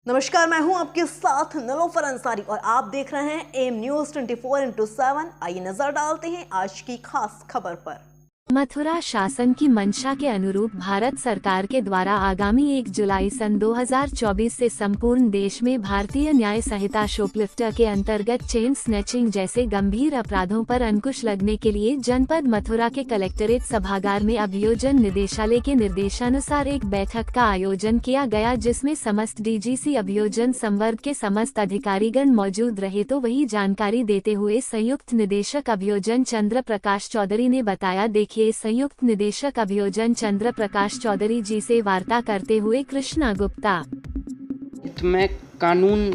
नमस्कार, मैं हूं आपके साथ निलोफर अंसारी और आप देख रहे हैं एम न्यूज 24/7। आइए नजर डालते हैं आज की खास खबर पर। मथुरा शासन की मंशा के अनुरूप भारत सरकार के द्वारा आगामी 1 जुलाई सन 2024 से संपूर्ण देश में भारतीय न्याय संहिता शॉपलिफ्टर के अंतर्गत चेन स्नैचिंग जैसे गंभीर अपराधों पर अंकुश लगने के लिए जनपद मथुरा के कलेक्ट्रेट सभागार में अभियोजन निदेशालय के निर्देशानुसार एक बैठक का आयोजन किया गया, जिसमें समस्त डीजीसी अभियोजन संवर्ग के समस्त अधिकारीगण मौजूद रहे। तो वही जानकारी देते हुए संयुक्त निदेशक अभियोजन चंद्र प्रकाश चौधरी ने बताया। देखिए संयुक्त निदेशक अभियोजन चंद्र प्रकाश चौधरी जी से वार्ता करते हुए कृष्णा गुप्ता। में कानून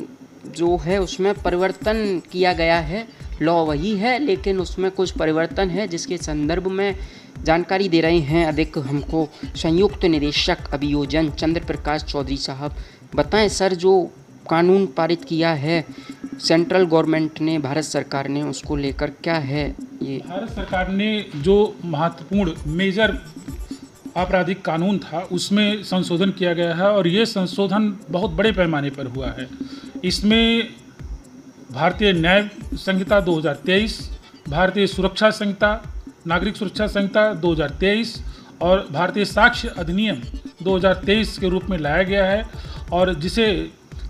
जो है उसमें परिवर्तन किया गया है, लॉ वही है लेकिन उसमें कुछ परिवर्तन है, जिसके संदर्भ में जानकारी दे रहे हैं अधिक हमको संयुक्त निदेशक अभियोजन चंद्र प्रकाश चौधरी साहब। बताएं सर, जो कानून पारित किया है सेंट्रल गवर्नमेंट ने, भारत सरकार ने, उसको लेकर क्या है ये? भारत सरकार ने जो महत्वपूर्ण मेजर आपराधिक कानून था उसमें संशोधन किया गया है और ये संशोधन बहुत बड़े पैमाने पर हुआ है। इसमें भारतीय न्याय संहिता 2023, भारतीय सुरक्षा संहिता, नागरिक सुरक्षा संहिता 2023 और भारतीय साक्ष्य अधिनियम 2023 के रूप में लाया गया है और जिसे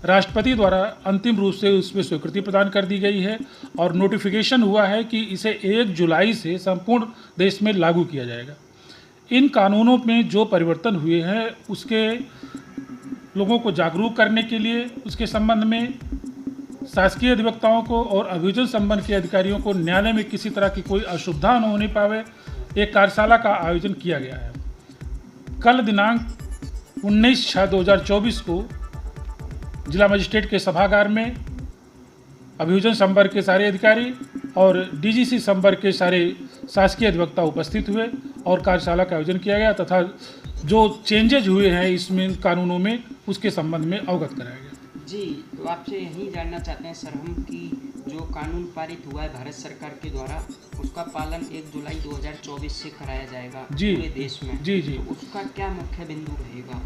राष्ट्रपति द्वारा अंतिम रूप से उसमें स्वीकृति प्रदान कर दी गई है और नोटिफिकेशन हुआ है कि इसे 1 जुलाई से संपूर्ण देश में लागू किया जाएगा। इन कानूनों में जो परिवर्तन हुए हैं उसके लोगों को जागरूक करने के लिए, उसके संबंध में शासकीय अधिवक्ताओं को और अभियोजन संबंध के अधिकारियों को न्यायालय में किसी तरह की कोई असुविधा न होने पावे, एक कार्यशाला का आयोजन किया गया है। कल दिनांक 19/6/2024 को जिला मजिस्ट्रेट के सभागार में अभियोजन संवर्ग के सारे अधिकारी और डीजीसी संवर्ग के सारे शासकीय अधिवक्ता उपस्थित हुए और कार्यशाला का आयोजन किया गया तथा जो चेंजेज हुए हैं इसमें कानूनों में उसके संबंध में अवगत कराया गया। जी, तो आपसे यही जानना चाहते हैं सर हम कि जो कानून पारित हुआ है भारत सरकार के द्वारा उसका पालन 1 जुलाई 2024 से कराया जाएगा पूरे देश में। जी, तो उसका क्या मुख्य बिंदु रहेगा?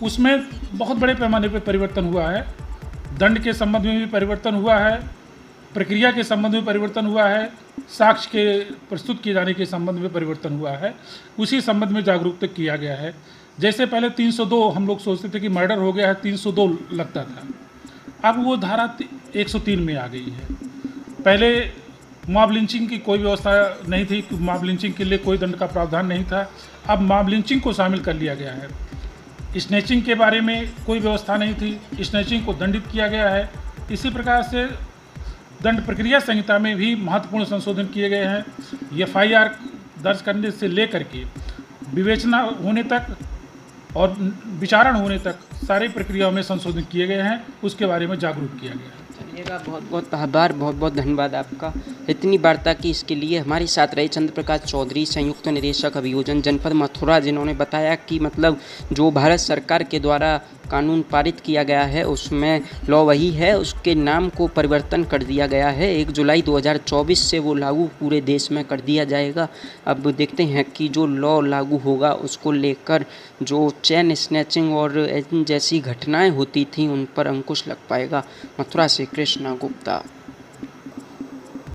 उसमें बहुत बड़े पैमाने पर परिवर्तन हुआ है। दंड के संबंध में भी परिवर्तन हुआ है, प्रक्रिया के संबंध में परिवर्तन हुआ है, साक्ष्य के प्रस्तुत किए जाने के संबंध में परिवर्तन हुआ है। उसी संबंध में जागरूकता किया गया है। जैसे पहले 302 हम लोग सोचते थे कि मर्डर हो गया है, 302 लगता था, अब वो धारा 103 में आ गई है। पहले मॉब लिंचिंग की कोई व्यवस्था नहीं थी, मॉब लिंचिंग के लिए कोई दंड का प्रावधान नहीं था, अब मॉब लिंचिंग को शामिल कर लिया गया है। स्नैचिंग के बारे में कोई व्यवस्था नहीं थी, स्नैचिंग को दंडित किया गया है। इसी प्रकार से दंड प्रक्रिया संहिता में भी महत्वपूर्ण संशोधन किए गए हैं। FIR दर्ज करने से लेकर के विवेचना होने तक और विचारण होने तक सारी प्रक्रियाओं में संशोधन किए गए हैं, उसके बारे में जागरूक किया गया है। चलिएगा, बहुत बहुत आभार, बहुत बहुत धन्यवाद आपका इतनी वार्ता की इसके लिए। हमारे साथ रहे चंद्र प्रकाश चौधरी, संयुक्त निदेशक अभियोजन जनपद मथुरा, जिन्होंने बताया कि मतलब जो भारत सरकार के द्वारा कानून पारित किया गया है उसमें लॉ वही है, उसके नाम को परिवर्तन कर दिया गया है। 1 जुलाई 2024 से वो लागू पूरे देश में कर दिया जाएगा। अब देखते हैं कि जो लॉ लागू होगा उसको लेकर जो चेन स्नैचिंग और जैसी घटनाएं होती थी उन पर अंकुश लग पाएगा। मथुरा से कृष्णा गुप्ता।